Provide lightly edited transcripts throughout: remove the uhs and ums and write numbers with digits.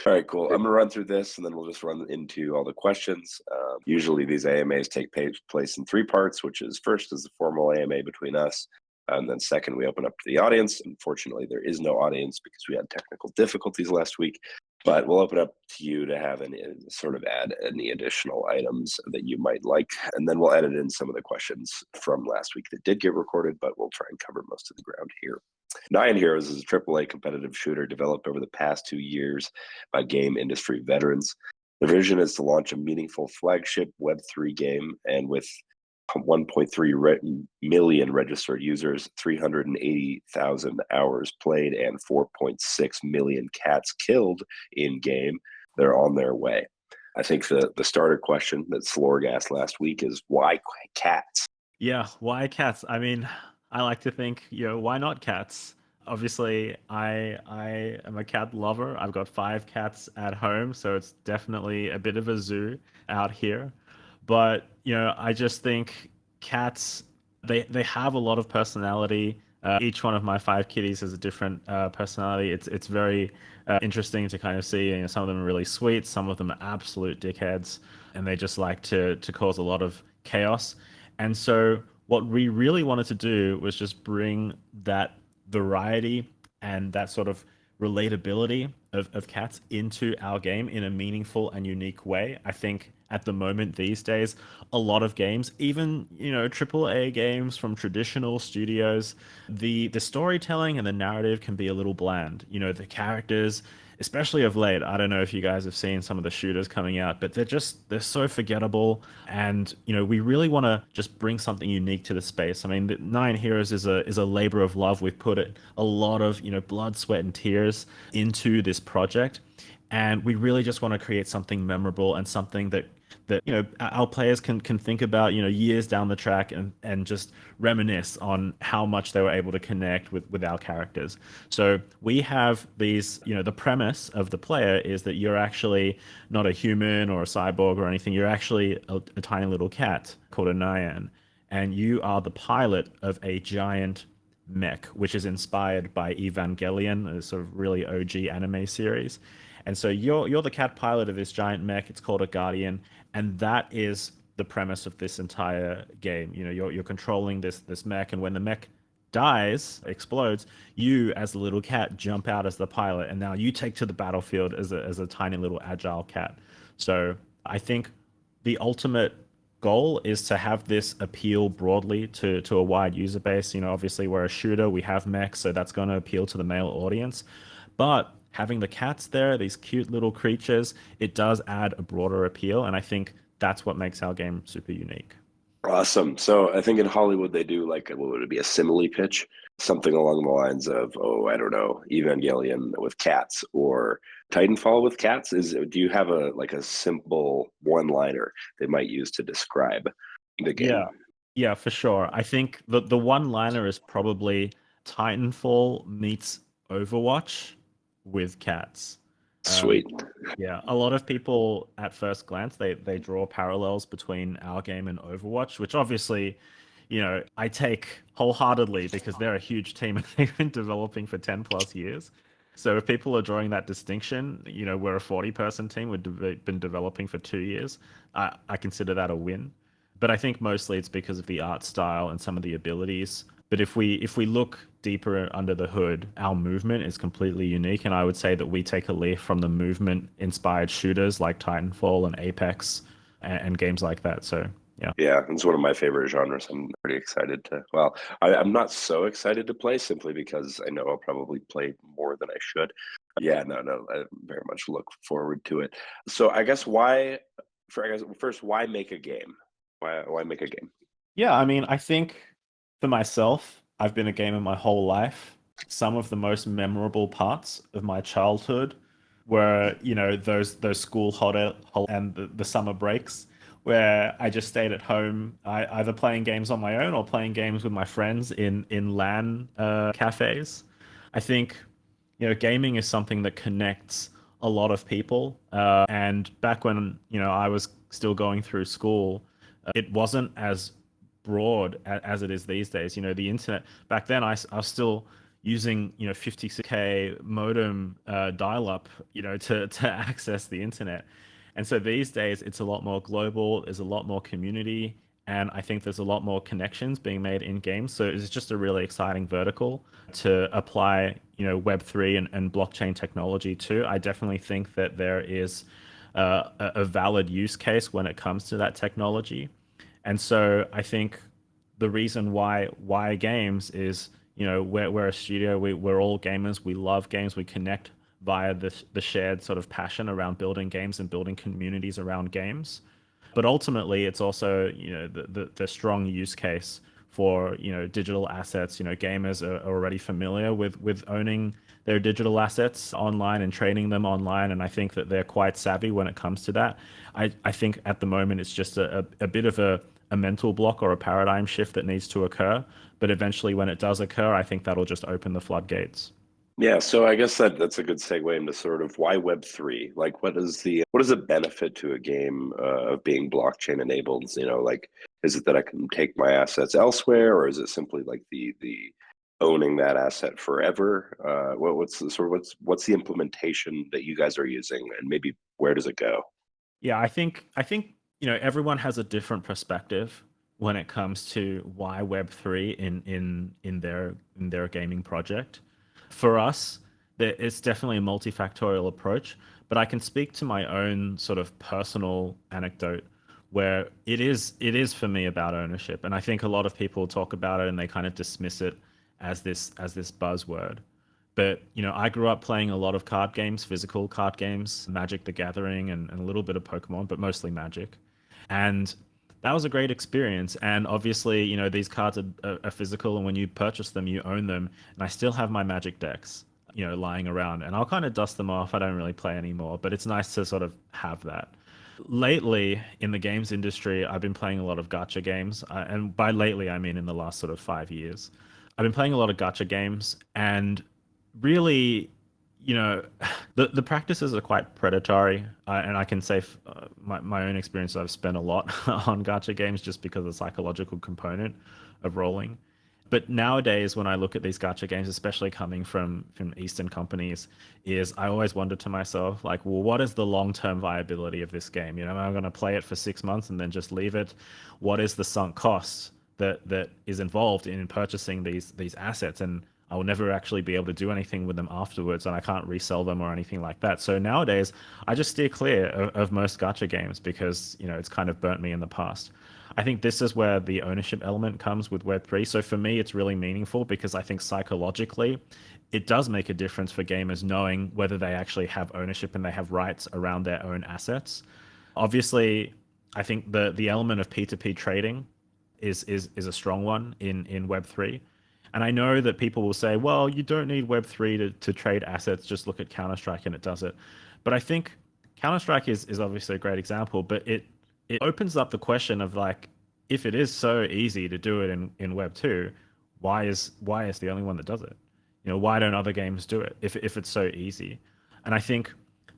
All right, cool. I'm gonna run through this, and then we'll just run into all the questions. Usually, these AMAs take place in three parts, which is first is the formal AMA between us, and then second we open up to the audience. Unfortunately, there is no audience because we had technical difficulties last week. But we'll open up to you to have any sort of add any additional items that you might like, and then we'll edit in some of the questions from last week that did get recorded. But we'll try and cover most of the ground here. Nyan Heroes is a AAA competitive shooter developed over the past 2 years by game industry veterans. The vision is to launch a meaningful flagship Web3 game, and with 1.3 million registered users, 380,000 hours played, and 4.6 million cats killed in game, they're on their way. I think the starter question that Slorg asked last week is why cats? Yeah, why cats? I mean, I like to think, why not cats? Obviously, I am a cat lover. I've got 5 cats at home, so it's definitely a bit of a zoo out here. But, I just think cats, they have a lot of personality. Each one of my 5 kitties has a different personality. It's very interesting to kind of see. Some of them are really sweet, some of them are absolute dickheads, and they just like to cause a lot of chaos. And so, what we really wanted to do was just bring that variety and that sort of relatability of cats into our game in a meaningful and unique way. I think at the moment these days, a lot of games, even AAA games from traditional studios, the storytelling and the narrative can be a little bland. The characters, especially of late, I don't know if you guys have seen some of the shooters coming out, but they're so forgettable. And we really want to just bring something unique to the space. I mean, the Nyan Heroes is a labor of love. We've put a lot of blood, sweat, and tears into this project, and we really just want to create something memorable and something that our players can think about years down the track and just reminisce on how much they were able to connect with our characters. So we have these, the premise of the player is that you're actually not a human or a cyborg or anything. You're actually a tiny little cat called a Nyan, and you are the pilot of a giant mech, which is inspired by Evangelion, a sort of really OG anime series. And so you're the cat pilot of this giant mech. It's called a Guardian, and that is the premise of this entire game. You're controlling this mech, and when the mech dies, explodes, you as the little cat jump out as the pilot, and now you take to the battlefield as a tiny little agile cat. So I think the ultimate goal is to have this appeal broadly to a wide user base. Obviously we're a shooter, we have mechs, so that's going to appeal to the male audience. But having the cats there, these cute little creatures, it does add a broader appeal, and I think that's what makes our game super unique. Awesome. So I think in Hollywood they do like what would it be, a simile pitch, something along the lines of, oh, I don't know, Evangelion with cats or Titanfall with cats. Do you have a simple one-liner they might use to describe the game? Yeah, yeah, for sure. I think the one liner is probably Titanfall meets Overwatch with cats. Um, Sweet. yeah, a lot of people at first glance they draw parallels between our game and Overwatch, which obviously, I take wholeheartedly because they're a huge team and they've been developing for 10 plus years. So if people are drawing that distinction, we're a 40-person team, been developing for 2 years. I consider that a win. But I think mostly it's because of the art style and some of the abilities. But if we look deeper under the hood, our movement is completely unique, and I would say that we take a leaf from the movement inspired shooters like Titanfall and Apex and games like that. So yeah. Yeah, it's one of my favorite genres. I'm pretty excited well, I'm not so excited to play simply because I know I'll probably play more than I should. Yeah, no, I very much look forward to it. So I guess first, why make a game? Why make a game? Yeah, I mean, I think for myself, I've been a gamer my whole life. Some of the most memorable parts of my childhood were, those school and the summer breaks where I just stayed at home, either playing games on my own or playing games with my friends in LAN cafes. I think, gaming is something that connects a lot of people. And back when, I was still going through school, it wasn't as broad as it is these days. The internet back then, I was still using 56K modem dial-up to access the internet. And so these days it's a lot more global, there's a lot more community, and I think there's a lot more connections being made in games. So it's just a really exciting vertical to apply Web3 and blockchain technology to. I definitely think that there is a valid use case when it comes to that technology. And so I think the reason why games is, we're a studio, we're all gamers, we love games, we connect via the shared sort of passion around building games and building communities around games. But ultimately, it's also the strong use case for digital assets. Gamers are already familiar with owning their digital assets online and trading them online, and I think that they're quite savvy when it comes to that. I think at the moment it's just a bit of a mental block or a paradigm shift that needs to occur. But eventually, when it does occur, I think that'll just open the floodgates. Yeah, so I guess that's a good segue into sort of why Web3? Like, what is the benefit to a game of being blockchain enabled? Like, is it that I can take my assets elsewhere, or is it simply like the owning that asset forever? What's the sort of what's the implementation that you guys are using, and maybe where does it go? Yeah, I think everyone has a different perspective when it comes to why Web3 in their gaming project. For us, it's definitely a multifactorial approach, but I can speak to my own sort of personal anecdote where it is for me about ownership, and I think a lot of people talk about it and they kind of dismiss it as this buzzword. But I grew up playing a lot of card games, physical card games, Magic the Gathering, and a little bit of Pokemon, but mostly Magic. And that was a great experience. And obviously, these cards are physical, and when you purchase them, you own them. And I still have my Magic decks, lying around, and I'll kind of dust them off. I don't really play anymore, but it's nice to sort of have that. Lately, in the games industry, I've been playing a lot of gacha games. And by lately, I mean in the last sort of 5 years. I've been playing a lot of gacha games, and really, you know, the practices are quite predatory, and I can say my own experience. I've spent a lot on gacha games just because of the psychological component of rolling. But nowadays, when I look at these gacha games, especially coming from Eastern companies, is I always wonder to myself, like, well, what is the long term viability of this game? Am I going to play it for 6 months and then just leave it? What is the sunk cost that is involved in purchasing these assets? And I will never actually be able to do anything with them afterwards, and I can't resell them or anything like that. So nowadays, I just steer clear of most gacha games because it's kind of burnt me in the past. I think this is where the ownership element comes with Web3. So for me, it's really meaningful because I think psychologically, it does make a difference for gamers knowing whether they actually have ownership and they have rights around their own assets. Obviously, I think the element of P2P trading is a strong one in Web3. And I know that people will say, well, you don't need Web3 to trade assets, just look at Counter-Strike and it does it. But I think Counter-Strike is obviously a great example, but it opens up the question of, like, if it is so easy to do it in Web 2, why is the only one that does it? Why don't other games do it if it's so easy? And I think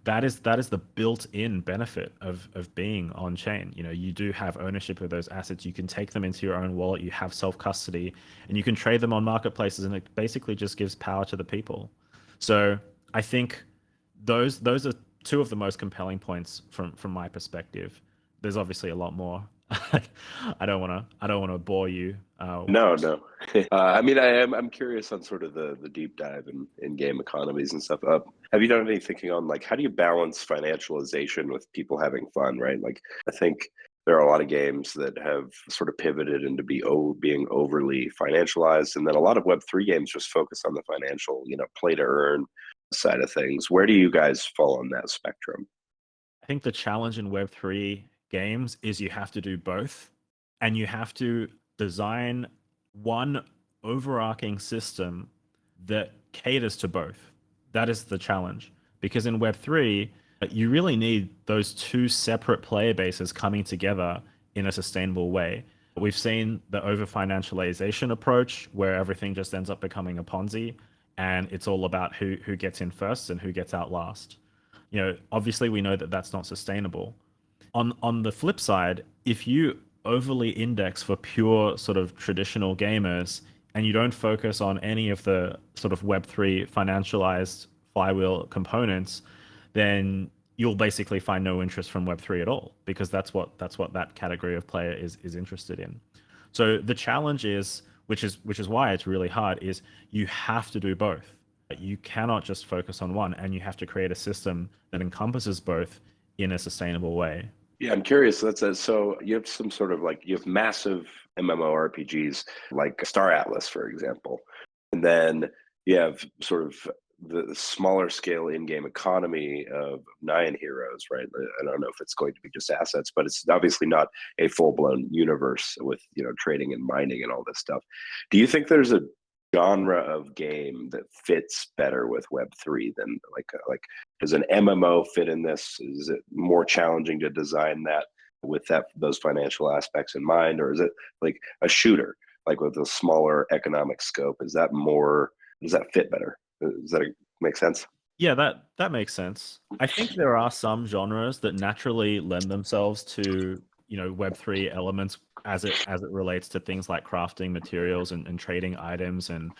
that is the built-in benefit of being on chain. You do have ownership of those assets. You can take them into your own wallet. You have self-custody, and you can trade them on marketplaces. And it basically just gives power to the people. So I think those are two of the most compelling points from my perspective. There's obviously a lot more. I don't want to bore you. No, no. I mean, I'm curious on sort of the deep dive in game economies and stuff. Have you done any thinking on, like, how do you balance financialization with people having fun, right? Like, I think there are a lot of games that have sort of pivoted into being overly financialized, and then a lot of Web3 games just focus on the financial, play to earn side of things. Where do you guys fall on that spectrum? I think the challenge in Web3 games is you have to do both, and you have to design one overarching system that caters to both. That is the challenge. Because in Web3, you really need those two separate player bases coming together in a sustainable way. We've seen the over financialization approach where everything just ends up becoming a Ponzi, and it's all about who gets in first and who gets out last. Obviously we know that that's not sustainable. On the flip side, if you overly index for pure sort of traditional gamers and you don't focus on any of the sort of Web3 financialized flywheel components, then you'll basically find no interest from Web3 at all, because that's what that category of player is interested in. So the challenge is, which is why it's really hard, is you have to do both. You cannot just focus on one, and you have to create a system that encompasses both in a sustainable way. Yeah, I'm curious. So you have some sort of like you have massive MMORPGs like Star Atlas, for example, and then you have sort of the smaller scale in-game economy of Nyan Heroes, right? I don't know if it's going to be just assets, but it's obviously not a full-blown universe with trading and mining and all this stuff. Do you think there's a genre of game that fits better with Web3 than like does an MMO fit in this? Is it more challenging to design that with those financial aspects in mind, or is it like a shooter, like with a smaller economic scope? Is that more? Does that fit better? Does that make sense? Yeah, that makes sense. I think there are some genres that naturally lend themselves to, Web3 elements as it relates to things like crafting materials and trading items, and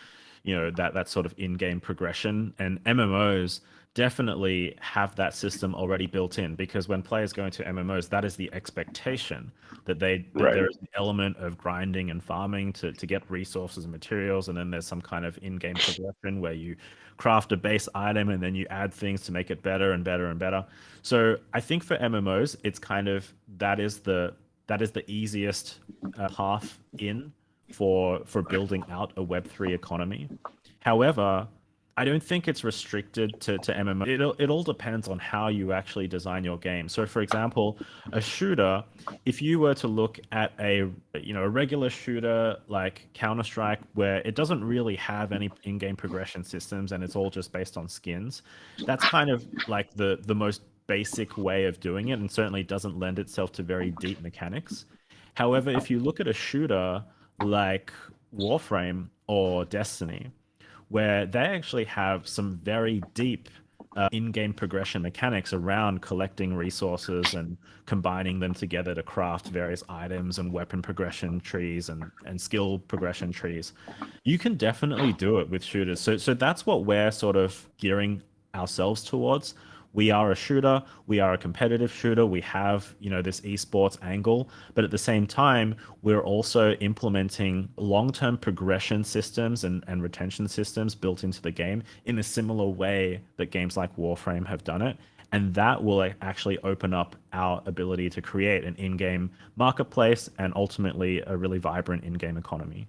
that sort of in-game progression. And MMOs definitely have that system already built in, because when players go into MMOs, that is the expectation, that Right. there is an element of grinding and farming to get resources and materials, and then there's some kind of in-game progression where you craft a base item and then you add things to make it better and better and better. So I think for MMOs, it's kind of that is the easiest path in for building out a Web3 economy. However, I don't think it's restricted to MMO. It all depends on how you actually design your game. So, for example, a shooter, if you were to look at a regular shooter like Counter-Strike, where it doesn't really have any in-game progression systems and it's all just based on skins, that's kind of like the most basic way of doing it, and certainly doesn't lend itself to very deep mechanics. However, if you look at a shooter like Warframe or Destiny, where they actually have some very deep in-game progression mechanics around collecting resources and combining them together to craft various items and weapon progression trees and skill progression trees. You can definitely do it with shooters. So that's what we're sort of gearing ourselves towards. We are a shooter, we are a competitive shooter, we have, this esports angle, but at the same time, we're also implementing long-term progression systems and retention systems built into the game in a similar way that games like Warframe have done it. And that will actually open up our ability to create an in-game marketplace and ultimately a really vibrant in-game economy.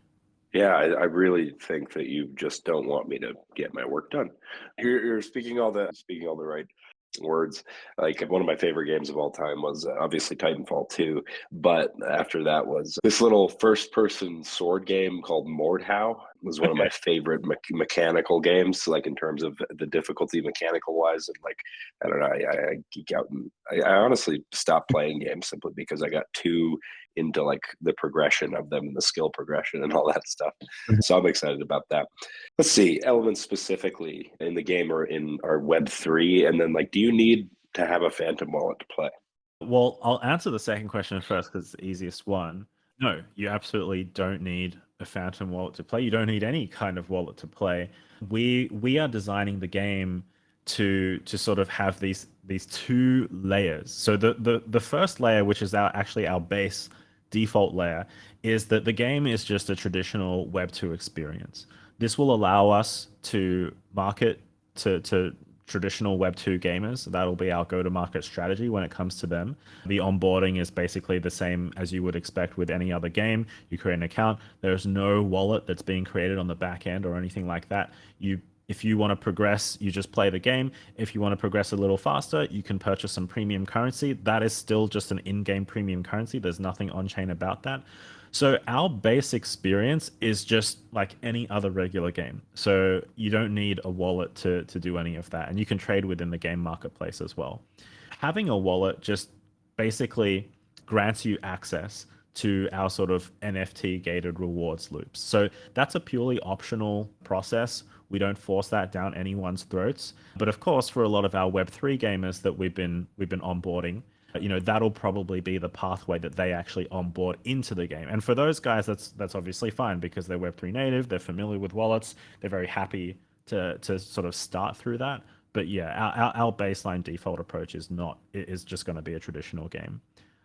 Yeah, I really think that you just don't want me to get my work done. You're speaking all the right words. Like one of my favorite games of all time was obviously Titanfall 2, but after that was this little first-person sword game called Mordhau. It was one of my Okay. favorite mechanical games, like in terms of the difficulty mechanical wise, and like I don't know, I geek out, and I honestly stopped playing games simply because I got too into like the progression of them and the skill progression and all that stuff. So I'm excited about that. Let's see, elements specifically in the game or in our Web3, and then like, do you need to have a Phantom wallet to play? Well, I'll answer the second question first because it's the easiest one. No, you absolutely don't need a Phantom wallet to play. You don't need any kind of wallet to play. We are designing the game to sort of have these two layers. So the first layer, which is our base default layer, is that the game is just a traditional Web 2 experience. This will allow us to market to traditional Web 2 gamers. That'll be our go to market strategy when it comes to them. The onboarding is basically the same as you would expect with any other game. You create an account, there's no wallet that's being created on the back end or anything like that. If you want to progress, you just play the game. If you want to progress a little faster, you can purchase some premium currency. That is still just an in-game premium currency. There's nothing on-chain about that. So our base experience is just like any other regular game. So you don't need a wallet to do any of that. And you can trade within the game marketplace as well. Having a wallet just basically grants you access to our sort of NFT gated rewards loops. So that's a purely optional process. We don't force that down anyone's throats. But of course, for a lot of our Web3 gamers that we've been onboarding, that'll probably be the pathway that they actually onboard into the game. And for those guys, that's obviously fine because they're Web3 native, they're familiar with wallets, they're very happy to sort of start through that. But yeah, our baseline default approach is just going to be a traditional game.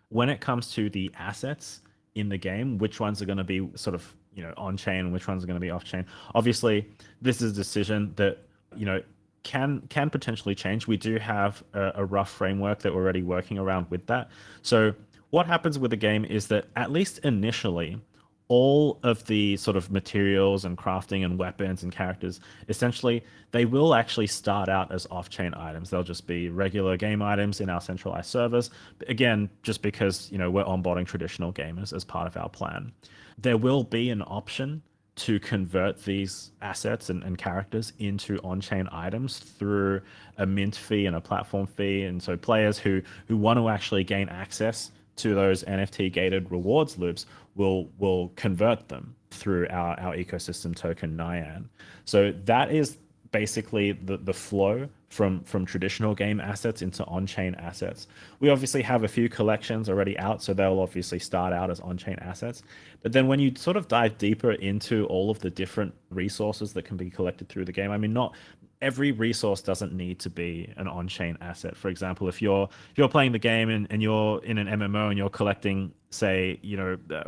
When it comes to the assets in the game, which ones are going to be sort of on chain and which ones are going to be off chain. Obviously, this is a decision that you know can potentially change. We do have a rough framework that we're already working around with that. So what happens with the game is that at least initially, all of the sort of materials and crafting and weapons and characters, essentially, they will actually start out as off-chain items. They'll just be regular game items in our centralized servers. Again, just because, we're onboarding traditional gamers as part of our plan. There will be an option to convert these assets and characters into on-chain items through a mint fee and a platform fee. And so players who want to actually gain access to those NFT gated rewards loops will convert them through our ecosystem token Nyan. So that is basically the flow from traditional game assets into on-chain assets. We obviously have a few collections already out, so they'll obviously start out as on-chain assets. But then when you sort of dive deeper into all of the different resources that can be collected through the game, I mean, not every resource doesn't need to be an on-chain asset. For example, if you're playing the game and you're in an MMO and you're collecting, say,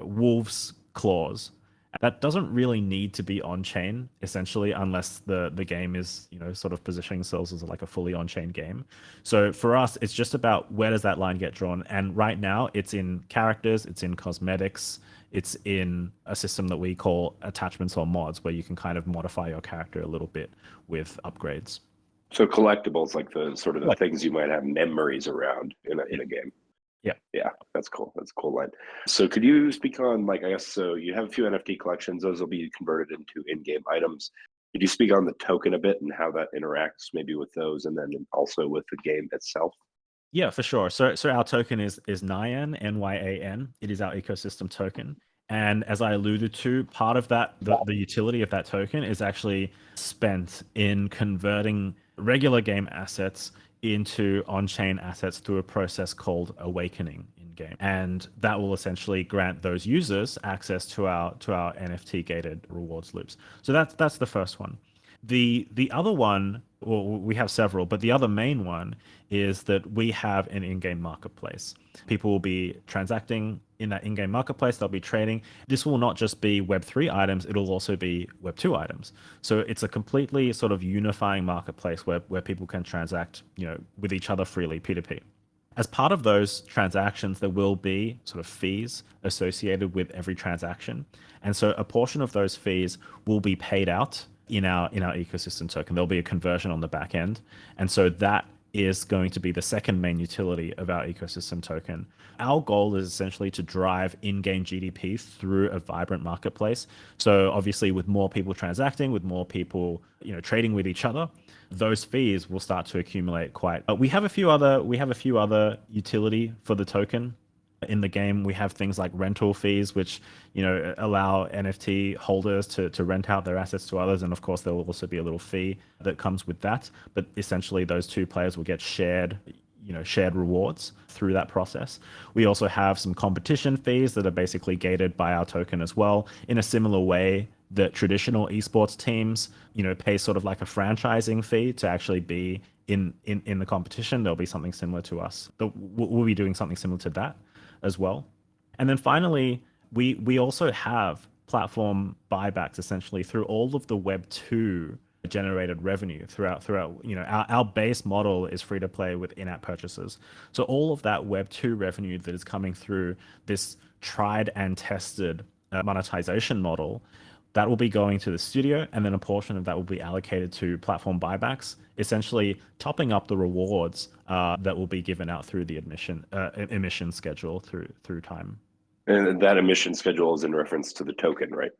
wolves claws, that doesn't really need to be on-chain essentially, unless the game is sort of positioning themselves as like a fully on-chain game. So for us, it's just about where does that line get drawn, and right now it's in characters, it's in cosmetics, it's in a system that we call attachments or mods, where you can kind of modify your character a little bit with upgrades. So collectibles, like the sort of the Like, things you might have memories around in yeah, a game. yeah. Yeah, that's cool. That's a cool line. So could you speak on, like, I guess, so you have a few NFT collections, those will be converted into in-game items. Could you speak on the token a bit and how that interacts maybe with those, and then also with the game itself? Yeah, for sure. So our token is Nyan, Nyan. It is our ecosystem token. And as I alluded to, part of that, the utility of that token is actually spent in converting regular game assets into on-chain assets through a process called awakening in game. And that will essentially grant those users access to our NFT gated rewards loops. So that's the first one. The other one, well, we have several, but the other main one is that we have an in-game marketplace. People will be transacting in that in-game marketplace. They'll be trading. This will not just be Web3 items, it'll also be Web2 items. So it's a completely sort of unifying marketplace where people can transact, with each other freely, P2P. As part of those transactions, there will be sort of fees associated with every transaction. And so a portion of those fees will be paid out in our ecosystem token. There'll be a conversion on the back end. And so that is going to be the second main utility of our ecosystem token. Our goal is essentially to drive in-game GDP through a vibrant marketplace. So obviously with more people transacting, with more people, trading with each other, those fees will start to accumulate quite. We have a few other utility for the token. In the game, we have things like rental fees, which allow NFT holders to rent out their assets to others, and of course there will also be a little fee that comes with that. But essentially, those two players will get shared rewards through that process. We also have some competition fees that are basically gated by our token as well, in a similar way that traditional esports teams, pay sort of like a franchising fee to actually be in the competition. There'll be something similar to us. We'll be doing something similar to that as well. And then finally, we also have platform buybacks essentially through all of the Web 2 generated revenue throughout our base model is free to play with in-app purchases. So all of that Web 2 revenue that is coming through this tried and tested monetization model, that will be going to the studio, and then a portion of that will be allocated to platform buybacks, essentially topping up the rewards that will be given out through the emission schedule through time. And that emission schedule is in reference to the token, right?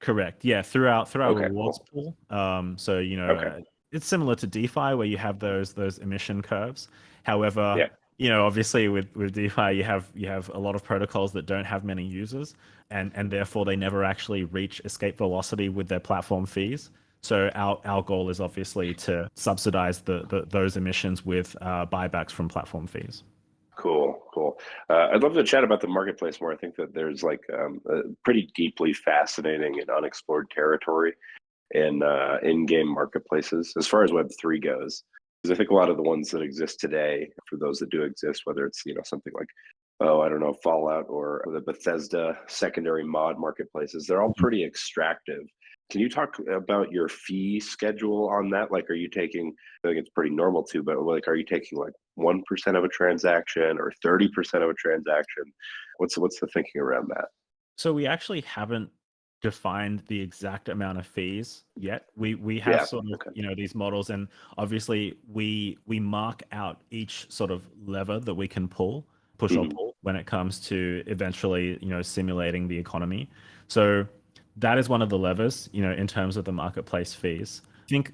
Correct. Yeah, throughout Okay, rewards cool. pool. So Okay. it's similar to DeFi where you have those emission curves. However, Yeah. obviously with DeFi you have a lot of protocols that don't have many users, and therefore they never actually reach escape velocity with their platform fees. So our goal is obviously to subsidize those emissions with buybacks from platform fees. Cool. Cool. I'd love to chat about the marketplace more. I think that there's like a pretty deeply fascinating and unexplored territory in in-game marketplaces as far as Web3 goes. Because I think a lot of the ones that exist today, for those that do exist, whether it's something like I don't know, Fallout or the Bethesda secondary mod marketplaces, they're all pretty extractive. Can you talk about your fee schedule on that? Like, are you taking? I think it's pretty normal too, but like, are you taking like 1% of a transaction or 30% of a transaction? What's the thinking around that? So we actually haven't defined the exact amount of fees yet. We have Yeah. sort of, Okay. these models, and obviously we mark out each sort of lever that we can push or Hmm. pull when it comes to eventually, simulating the economy. So that is one of the levers, in terms of the marketplace fees. I think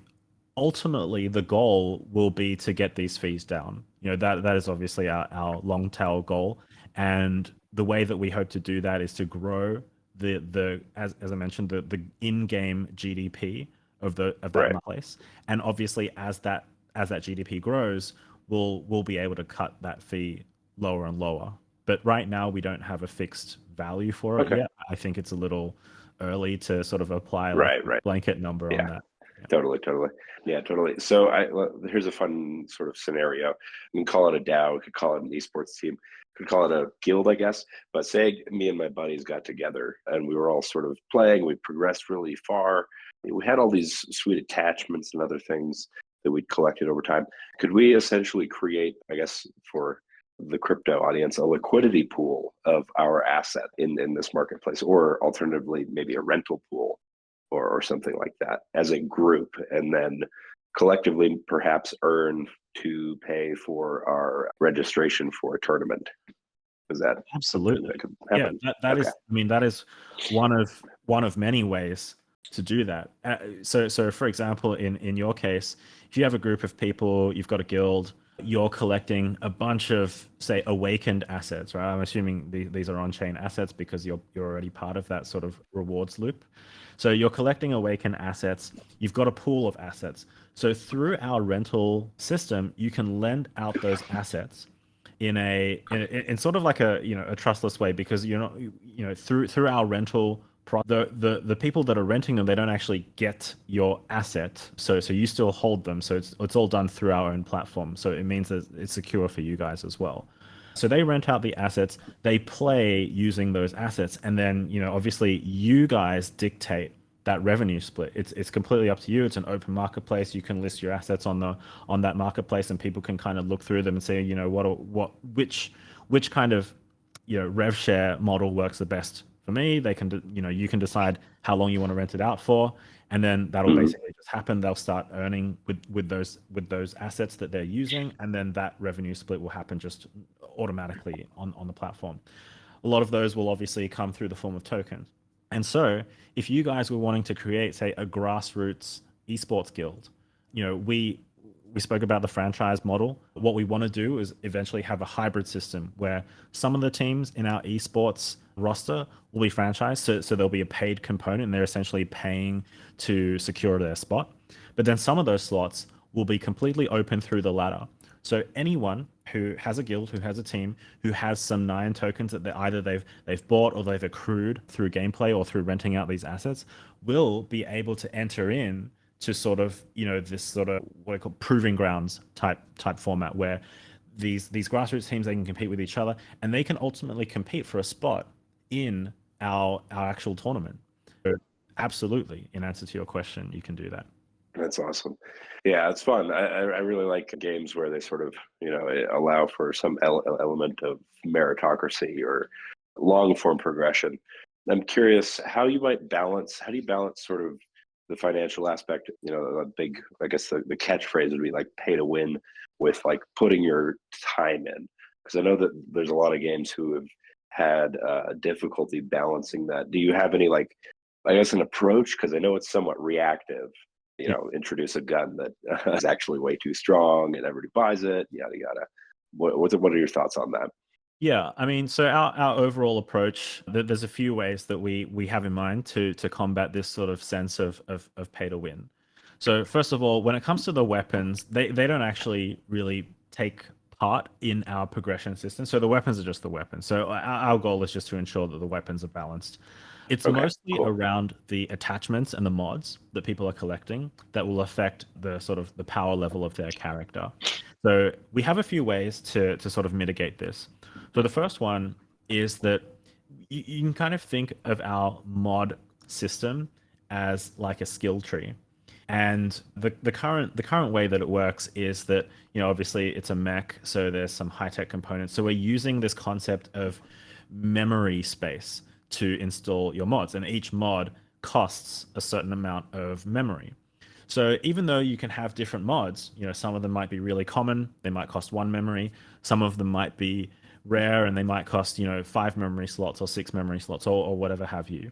ultimately the goal will be to get these fees down. That is obviously our long tail goal. And the way that we hope to do that is to grow the as I mentioned, the in-game GDP of that Right. marketplace. And obviously as that GDP grows, we'll be able to cut that fee lower and lower. But right now we don't have a fixed value for it Okay. yet. I think it's a little early to sort of apply like Right. a Right. blanket number on Yeah. that. Yeah. Totally, totally. Yeah, totally. So here's a fun sort of scenario. We can call it a DAO, we could call it an esports team, could call it a guild, I guess. But say me and my buddies got together and we were all sort of playing, we progressed really far. We had all these sweet attachments and other things that we'd collected over time. Could we essentially create, I guess, for the crypto audience, a liquidity pool of our asset in this marketplace, or alternatively, maybe a rental pool or something like that as a group, and then collectively perhaps earn to pay for our registration for a tournament? Is that something that Absolutely. could Yeah, happen? that Okay. is, I mean, that is one of many ways to do that. So for example, in your case, if you have a group of people, you've got a guild, you're collecting a bunch of, say, awakened assets, right? I'm assuming these are on-chain assets because you're already part of that sort of rewards loop. So you're collecting awakened assets. You've got a pool of assets. So through our rental system, you can lend out those assets in sort of like a trustless way, because you're not, through our rental the people that are renting them, they don't actually get your asset, so you still hold them. So it's all done through our own platform, so it means that it's secure for you guys as well. So they rent out the assets, they play using those assets, and then obviously you guys dictate that revenue split. It's completely up to you. It's an open marketplace. You can list your assets on that marketplace, and people can kind of look through them and say, which kind of rev share model works the best for me. They can you can decide how long you want to rent it out for, and then that'll Mhm. basically just happen. They'll start earning with those assets that they're using, and then that revenue split will happen just automatically on the platform. A lot of those will obviously come through the form of tokens. And so, if you guys were wanting to create, say, a grassroots esports guild, we spoke about the franchise model. What we want to do is eventually have a hybrid system where some of the teams in our esports roster will be franchised, so there'll be a paid component, and they're essentially paying to secure their spot. But then some of those slots will be completely open through the ladder. So anyone who has a guild, who has a team, who has some Nyan tokens that either they've bought or they've accrued through gameplay or through renting out these assets, will be able to enter in to sort of this sort of what I call proving grounds type format, where these grassroots teams, they can compete with each other, and they can ultimately compete for a spot in our actual tournament. So absolutely, in answer to your question, you can do that. That's awesome. Yeah, it's fun. I really like games where they sort of allow for some element of meritocracy or long form progression. I'm curious how you might balance. How do you balance sort of the financial aspect? A big, I guess the catchphrase would be like pay to win, with like putting your time in. Because I know that there's a lot of games who have had difficulty balancing that. Do you have any, like, I guess, an approach? Because I know it's somewhat reactive. Introduce a gun that is actually way too strong and everybody buys it, yada yada. What are your thoughts on that? Yeah, I mean, so our overall approach, there's a few ways that we have in mind to combat this sort of sense of pay to win. So first of all, when it comes to the weapons, they don't actually really take part in our progression system. So the weapons are just the weapons. So our goal is just to ensure that the weapons are balanced. It's Okay, mostly cool. around the attachments and the mods that people are collecting that will affect the sort of the power level of their character. So we have a few ways to sort of mitigate this. So the first one is that you can kind of think of our mod system as like a skill tree. And the current way that it works is that, obviously it's a mech, so there's some high tech components. So we're using this concept of memory space to install your mods, and each mod costs a certain amount of memory. So even though you can have different mods, some of them might be really common, they might cost one memory. Some of them might be rare and they might cost, 5 memory slots or 6 memory slots, or whatever have you.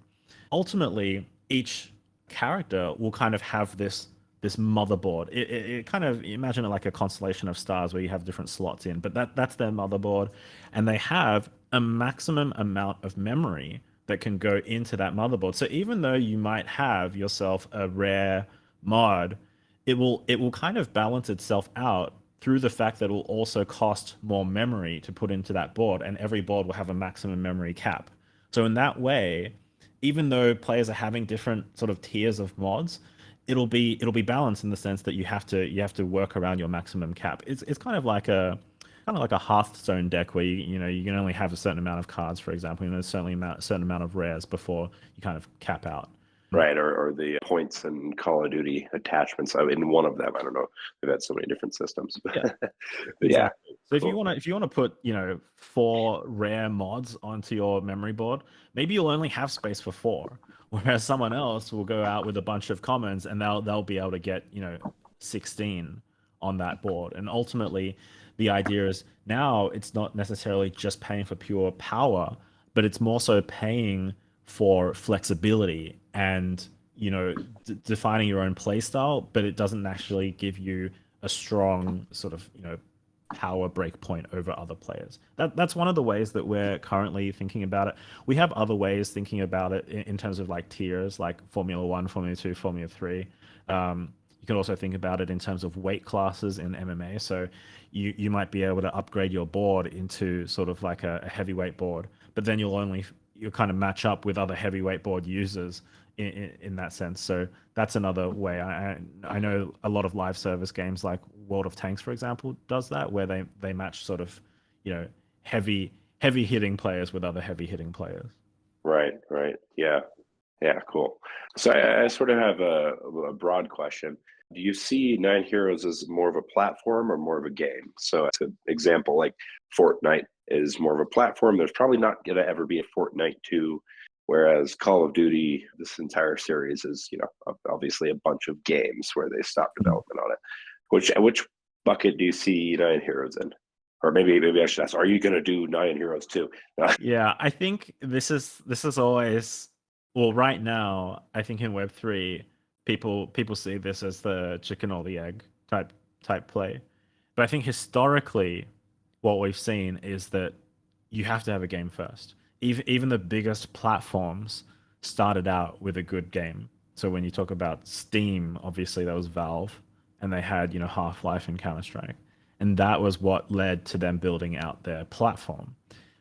Ultimately, each character will kind of have this motherboard. It kind of, imagine it like a constellation of stars where you have different slots in, but that's their motherboard, and they have a maximum amount of memory that can go into that motherboard. So even though you might have yourself a rare mod, it will kind of balance itself out through the fact that it will also cost more memory to put into that board, and every board will have a maximum memory cap. So in that way, even though players are having different sort of tiers of mods, it'll be balanced in the sense that you have to work around your maximum cap. It's kind of like a Hearthstone deck where you can only have a certain amount of cards, for example, and there's certainly a certain amount of rares before you kind of cap out. Right, or the points and Call of Duty attachments. In one of them, I don't know. They've had so many different systems. Yeah, But yeah, exactly. So if you cool. want to if you want to put, 4 rare mods onto your memory board, maybe you'll only have space for 4, whereas someone else will go out with a bunch of commons and they'll be able to get, 16 on that board. And ultimately, the idea is now it's not necessarily just paying for pure power, but it's more so paying for flexibility and, defining your own play style, but it doesn't actually give you a strong sort of, power break point over other players. That's one of the ways that we're currently thinking about it. We have other ways thinking about it in terms of like tiers, like Formula One, Formula Two, Formula Three. You can also think about it in terms of weight classes in MMA. So you might be able to upgrade your board into sort of like a heavyweight board, but then you'll kind of match up with other heavyweight board users in that sense. So that's another way. I know a lot of live service games like World of Tanks, for example, does that, where they match sort of, heavy hitting players with other heavy hitting players. Right, right. Yeah, yeah, cool. So I sort of have a broad question. Do you see Nine Heroes as more of a platform or more of a game? So, as an example, like Fortnite is more of a platform. There's probably not going to ever be a Fortnite 2, whereas Call of Duty, this entire series is, obviously a bunch of games where they stop development on it. Which bucket do you see Nine Heroes in? Or maybe I should ask, are you going to do Nine Heroes too? Yeah, I think this is always, well, right now, I think in Web3, people see this as the chicken or the egg type play. But I think historically, what we've seen is that you have to have a game first. Even the biggest platforms started out with a good game. So when you talk about Steam, obviously that was Valve, and they had, Half-Life and Counter-Strike. And that was what led to them building out their platform,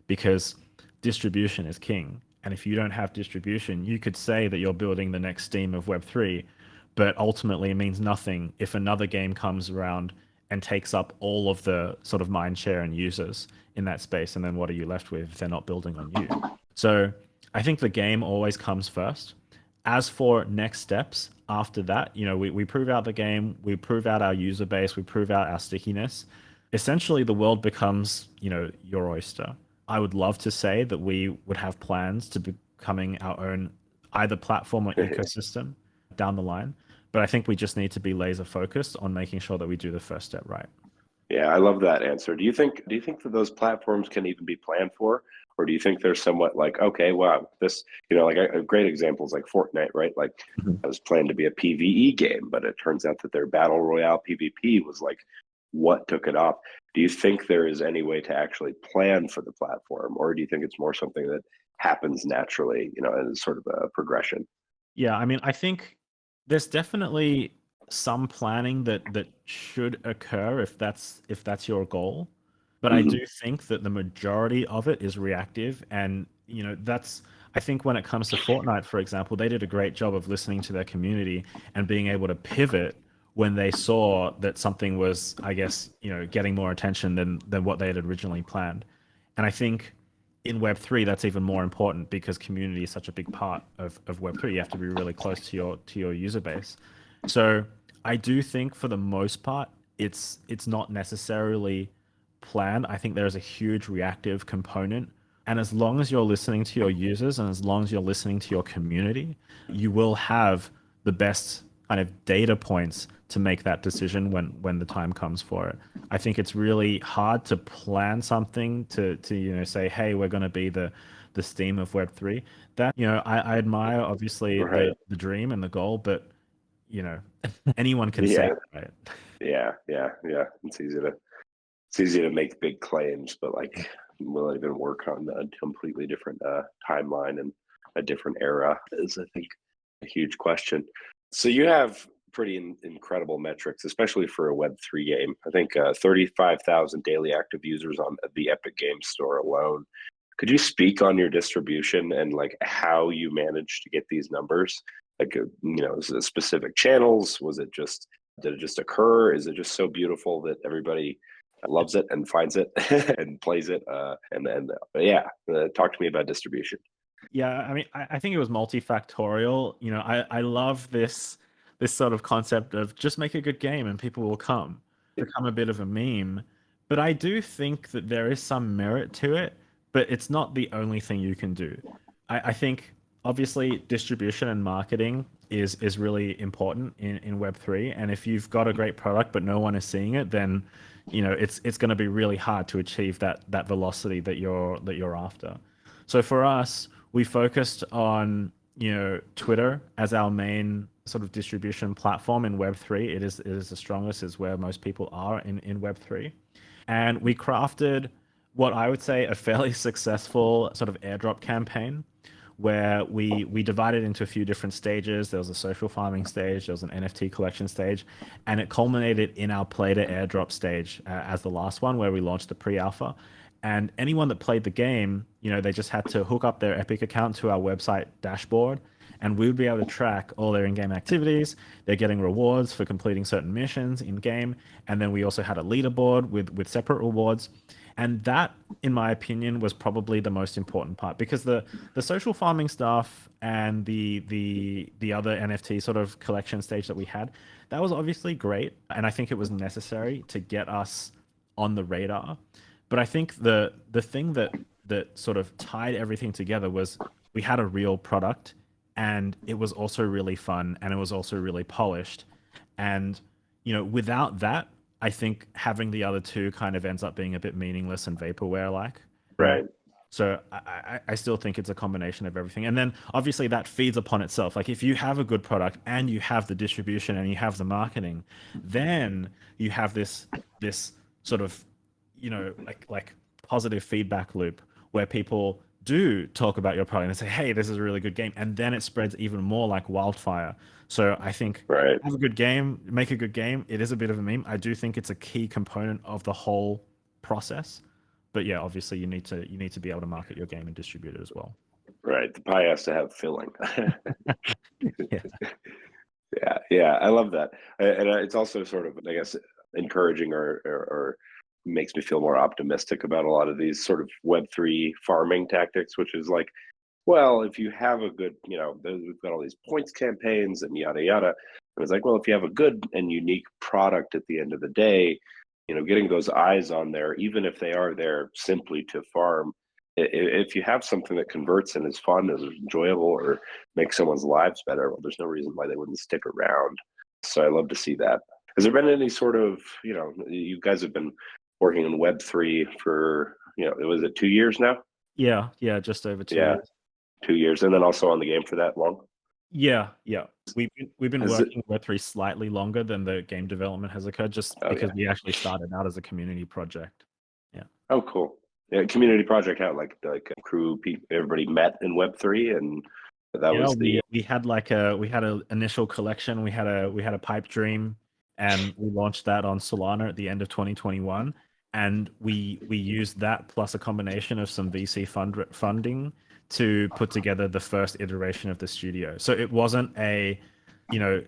because distribution is king. And if you don't have distribution, you could say that you're building the next Steam of Web3, but ultimately it means nothing if another game comes around and takes up all of the sort of mind share and users in that space. And then what are you left with if they're not building on you? So I think the game always comes first. As for next steps after that, we prove out the game, we prove out our user base, we prove out our stickiness. Essentially, the world becomes, your oyster. I would love to say that we would have plans to becoming our own either platform or ecosystem down the line. But I think we just need to be laser focused on making sure that we do the first step right. Yeah, I love that answer. Do you think that those platforms can even be planned for, or do you think they're somewhat like, okay, wow, this, like a great example is like Fortnite, right? Like Mhm. it was planned to be a PvE game, but it turns out that their battle royale PvP was like what took it off. Do you think there is any way to actually plan for the platform, or do you think it's more something that happens naturally, as sort of a progression? Yeah, I mean, I think there's definitely some planning that should occur if that's your goal. But I Hmm. do think that the majority of it is reactive. And, that's, I think when it comes to Fortnite, for example, they did a great job of listening to their community and being able to pivot when they saw that something was, I guess, getting more attention than what they had originally planned. And I think in Web3, that's even more important because community is such a big part of Web3. You have to be really close to your user base. So I do think for the most part, it's not necessarily planned. I think there is a huge reactive component. And as long as you're listening to your users and as long as you're listening to your community, you will have the best kind of data points to make that decision when the time comes for it. I think it's really hard to plan something to say, hey, we're going to be the Steam of Web3. That I admire obviously Right. the dream and the goal, but you know anyone can say Yeah. it, right? Yeah. It's easy to make big claims, but like, will it even work on a completely different timeline and a different era is, I think, a huge question. So you have pretty incredible metrics, especially for a Web3 game. I think 35,000 daily active users on the Epic Games Store alone. Could you speak on your distribution and like how you managed to get these numbers? Like, is it specific channels? Did it just occur? Is it just so beautiful that everybody loves it and finds it and plays it? And then, yeah, talk to me about distribution. Yeah, I mean, I think it was multifactorial. I love this sort of concept of just make a good game and people will come. Become a bit of a meme. But I do think that there is some merit to it, but it's not the only thing you can do. I think obviously distribution and marketing is really important in Web3. And if you've got a great product but no one is seeing it, then it's going to be really hard to achieve that velocity that you're after. So for us, we focused on Twitter as our main sort of distribution platform in Web3. It is the strongest, is where most people are in Web3, and we crafted what I would say a fairly successful sort of airdrop campaign where we divided into a few different stages. There was a social farming stage, there was an NFT collection stage, and it culminated in our play to airdrop stage as the last one, where we launched the pre-alpha. And anyone that played the game, they just had to hook up their Epic account to our website dashboard, and we would be able to track all their in-game activities. They're getting rewards for completing certain missions in-game, and then we also had a leaderboard with separate rewards. And that, in my opinion, was probably the most important part because the social farming stuff and the other NFT sort of collection stage that we had, that was obviously great, and I think it was necessary to get us on the radar. But I think the thing that sort of tied everything together was we had a real product, and it was also really fun, and it was also really polished. And without that, I think having the other two kind of ends up being a bit meaningless and vaporware like, right? Right. So I still think it's a combination of everything. And then obviously that feeds upon itself. Like if you have a good product and you have the distribution and you have the marketing, then you have this sort of, like positive feedback loop where people do talk about your product and say, hey, this is a really good game. And then it spreads even more like wildfire. So I think Right. have a good game, make a good game. It is a bit of a meme. I do think it's a key component of the whole process. But yeah, obviously you need to be able to market your game and distribute it as well. Right. The pie has to have filling. Yeah. Yeah. I love that. And it's also sort of, I guess, encouraging or makes me feel more optimistic about a lot of these sort of Web3 farming tactics, which is like, well, if you have a good, we've got all these points campaigns and yada yada. And it's like, well, if you have a good and unique product at the end of the day, getting those eyes on there, even if they are there simply to farm, if you have something that converts and is fun, is enjoyable, or makes someone's lives better, well, there's no reason why they wouldn't stick around. So I love to see that. Has there been any sort of, you guys have been working in Web3 for, was it 2 years now? Yeah, just over two Yeah, years. 2 years, and then also on the game for that long. Yeah. We've been Has it? working Web3 slightly longer than the game development has occurred, just Oh because yeah. we actually started out as a community project. Yeah. Oh cool. Yeah, community project out like a crew, everybody met in Web3, and that Yeah, was the we had an initial collection. We had a pipe dream, and we launched that on Solana at the end of 2021. and we used that plus a combination of some VC funding to put together the first iteration of the studio. So it wasn't a,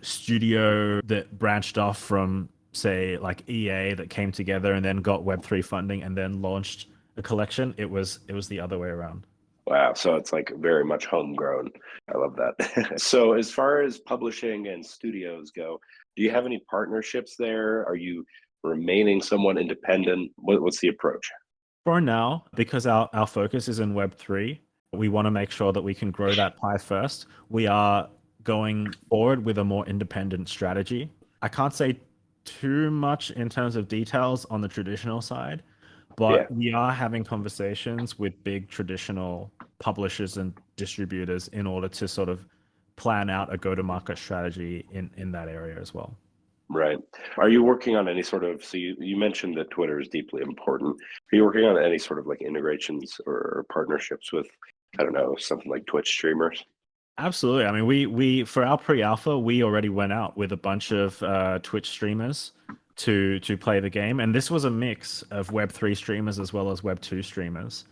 studio that branched off from, say, like EA, that came together and then got Web3 funding and then launched a collection. It was the other way around. Wow. So it's like very much homegrown. I love that. So as far as publishing and studios go, do you have any partnerships there? Are you remaining somewhat independent? What's the approach? For now, because our focus is in Web3, we want to make sure that we can grow that pie first. We are going forward with a more independent strategy. I can't say too much in terms of details on the traditional side, Yeah. but we are having conversations with big traditional publishers and distributors in order to sort of plan out a go-to-market strategy in that area as well. Right. Are you working on any sort of, so you mentioned that Twitter is deeply important. Are you working on any sort of like integrations or partnerships with, I don't know, something like Twitch streamers? Absolutely. I mean, we for our pre-alpha, we already went out with a bunch of Twitch streamers to play the game, and this was a mix of Web3 streamers as well as Web2 streamers.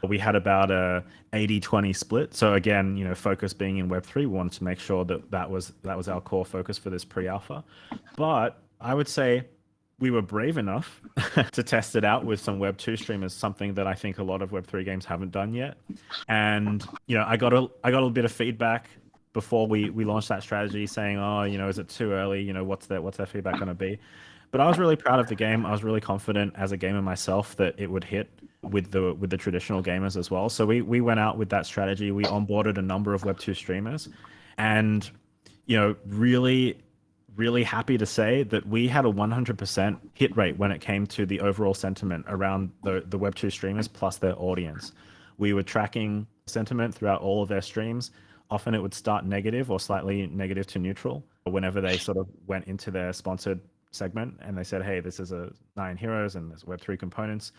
We had about a 80-20 split. So again, focus being in Web3, we wanted to make sure that that was our core focus for this pre-alpha. But I would say we were brave enough to test it out with some Web2 streamers, something that I think a lot of Web3 games haven't done yet. And I got a bit of feedback before we launched that strategy, saying, "Oh, is it too early? What's their feedback going to be?" But I was really proud of the game. I was really confident as a gamer myself that it would hit with the traditional gamers as well. So we went out with that strategy. We onboarded a number of Web2 streamers, and really, really happy to say that we had a 100% hit rate when it came to the overall sentiment around the Web2 streamers plus their audience. We were tracking sentiment throughout all of their streams. Often it would start negative or slightly negative to neutral whenever they sort of went into their sponsored segment and they said, "Hey, this is a Nyan Heroes and there's Web3 components."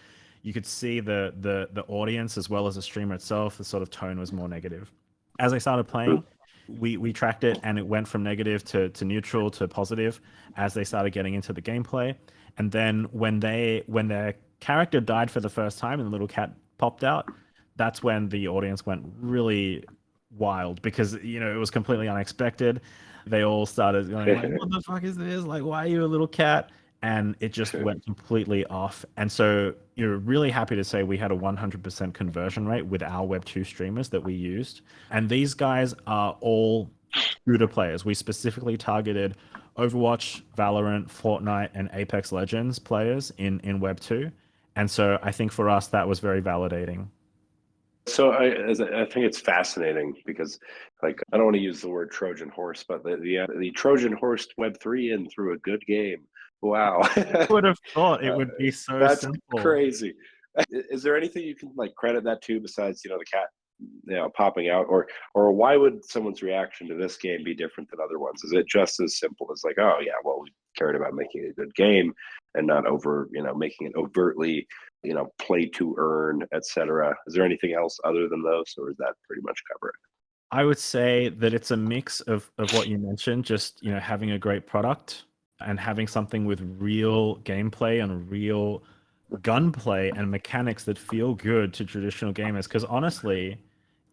You could see the audience as well as the streamer itself. The sort of tone was more negative. As I started playing, we tracked it and it went from negative to neutral to positive as they started getting into the gameplay. And then when their character died for the first time and the little cat popped out, that's when the audience went really wild because it was completely unexpected. They all started going like, "What the fuck is this? Like, why are you a little cat?" And it just went completely off. And so you're really happy to say we had a 100% conversion rate with our Web2 streamers that we used. And these guys are all shooter players. We specifically targeted Overwatch, Valorant, Fortnite, and Apex Legends players in Web2. And so I think for us, that was very validating. So I think it's fascinating because, like, I don't want to use the word Trojan horse, but the Trojan horse Web3 in through a good game. Wow. Would have thought it Uh, would be so that's simple. crazy. Is there anything you can like credit that to besides the cat popping out, or why would someone's reaction to this game be different than other ones? Is it just as simple as like, oh yeah, well, we cared about making a good game and not over making it overtly play to earn, etc.? Is there anything else other than those, or is that pretty much cover it? I would say that it's a mix of what you mentioned, just having a great product and having something with real gameplay and real gunplay and mechanics that feel good to traditional gamers. Because honestly,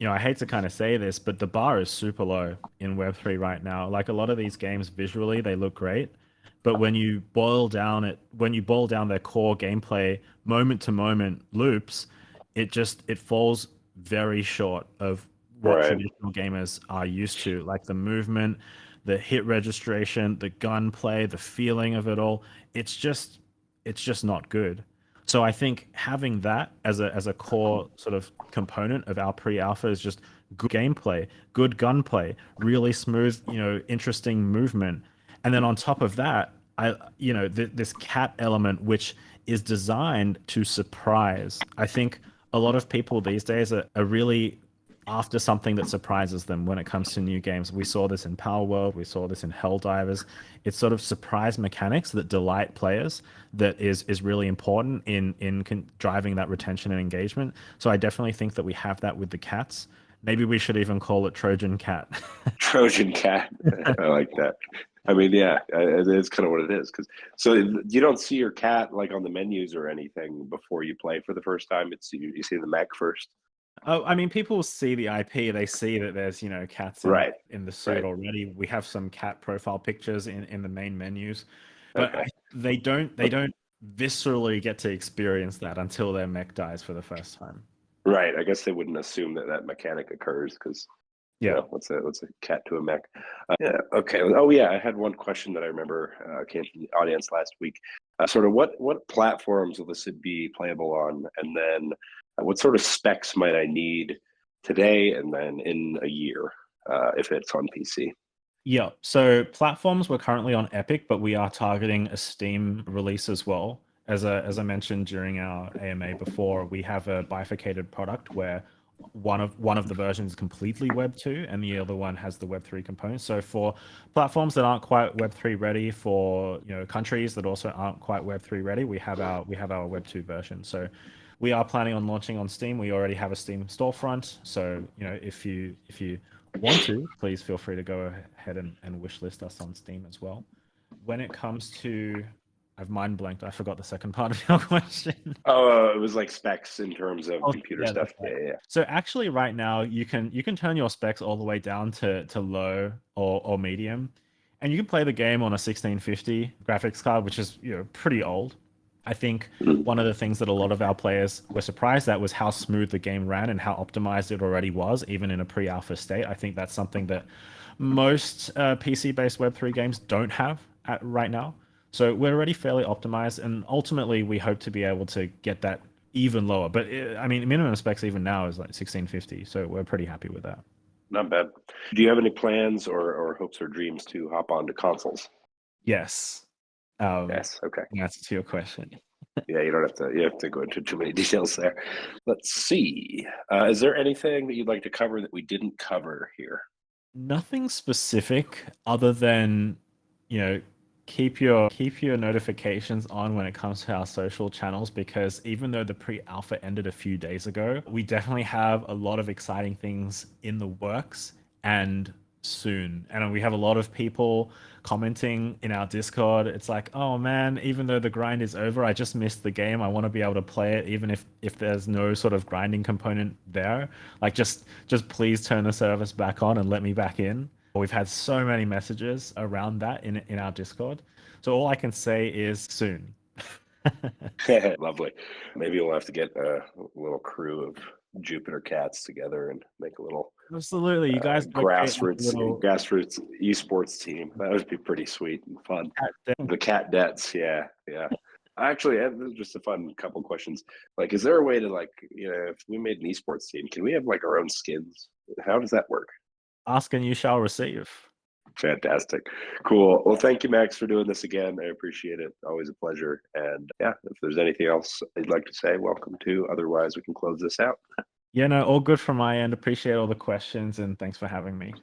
I hate to kind of say this, but the bar is super low in Web3 right now. Like a lot of these games visually, they look great, but when you boil down their core gameplay, moment to moment loops, it falls very short of what Right. traditional gamers are used to, like the movement, the hit registration, the gunplay, the feeling of it all. It's just not good. So I think having that as a core sort of component of our pre-alpha is just good gameplay, good gunplay, really smooth, interesting movement. And then on top of that, this cat element, which is designed to surprise. I think a lot of people these days are really after something that surprises them when it comes to new games. We saw this in Power World, we saw this in Helldivers. It's sort of surprise mechanics that delight players that is really important in driving that retention and engagement. So I definitely think that we have that with the cats. Maybe we should even call it Trojan Cat. Trojan cat. I like that. I mean, yeah, it is kind of what it is. Because so you don't see your cat like on the menus or anything before you play for the first time. It's you see the mech first. Oh, I mean, people see the IP, they see that there's, cats Right. in the suit Right. already. We have some cat profile pictures in the main menus, but Okay. they don't viscerally get to experience that until their mech dies for the first time. Right. I guess they wouldn't assume that that mechanic occurs because Yeah. what's a cat to a mech? Yeah. Okay. Oh yeah, I had one question that I remember came from the audience last week. Sort of what platforms will this be playable on, and then what sort of specs might I need today and then in a year if it's on PC? Yeah. So platforms, we're currently on Epic, but we are targeting a Steam release as well. As I mentioned during our AMA before, we have a bifurcated product where one of the versions is completely Web 2 and the other one has the Web 3 components. So for platforms that aren't quite Web 3 ready, for countries that also aren't quite Web 3 ready, we have our Web 2 version. So we are planning on launching on Steam. We already have a Steam storefront. So if you want to, please feel free to go ahead and wishlist us on Steam as well. When it comes to, I've mind blanked. I forgot the second part of your question. Oh, it was like specs in terms of Oh, computer yeah, stuff. that's right. Yeah, yeah. So actually, right now you can turn your specs all the way down to low or medium, and you can play the game on a 1650 graphics card, which is pretty old. I think Mm. one of the things that a lot of our players were surprised at was how smooth the game ran and how optimized it already was, even in a pre-alpha state. I think that's something that most PC-based Web3 games don't have right now. So we're already fairly optimized, and ultimately we hope to be able to get that even lower. But I mean, minimum specs even now is like 1650, so we're pretty happy with that. Not bad. Do you have any plans or hopes or dreams to hop onto consoles? Yes. Um, Yes. Okay. in answer to your question. Yeah, you have to go into too many details there. Let's see. Is there anything that you'd like to cover that we didn't cover here? Nothing specific other than, you know, keep your notifications on when it comes to our social channels, because even though the pre-alpha ended a few days ago, we definitely have a lot of exciting things in the works and soon. And we have a lot of people commenting in our Discord. It's like, "Oh man, even though the grind is over, I just missed the game. I want to be able to play it even if there's no sort of grinding component there. Like just please turn the service back on and let me back in." We've had so many messages around that in our Discord. So all I can say is soon. Lovely. Maybe we'll have to get a little crew of Jupiter cats together and make a little Absolutely. You guys go create like a grassroots little grassroots esports team. That would be pretty sweet and fun. chat den. The cat debts, yeah, yeah. Actually, this is just a fun couple questions. Like, is there a way to like, if we made an esports team, can we have like our own skins? How does that work? Ask and you shall receive. Fantastic. Cool. Well, thank you, Max, for doing this again. I appreciate it. Always a pleasure. And yeah, if there's anything else you'd like to say, welcome to. Otherwise, we can close this out. Yeah, no, all good from my end. Appreciate all the questions and thanks for having me.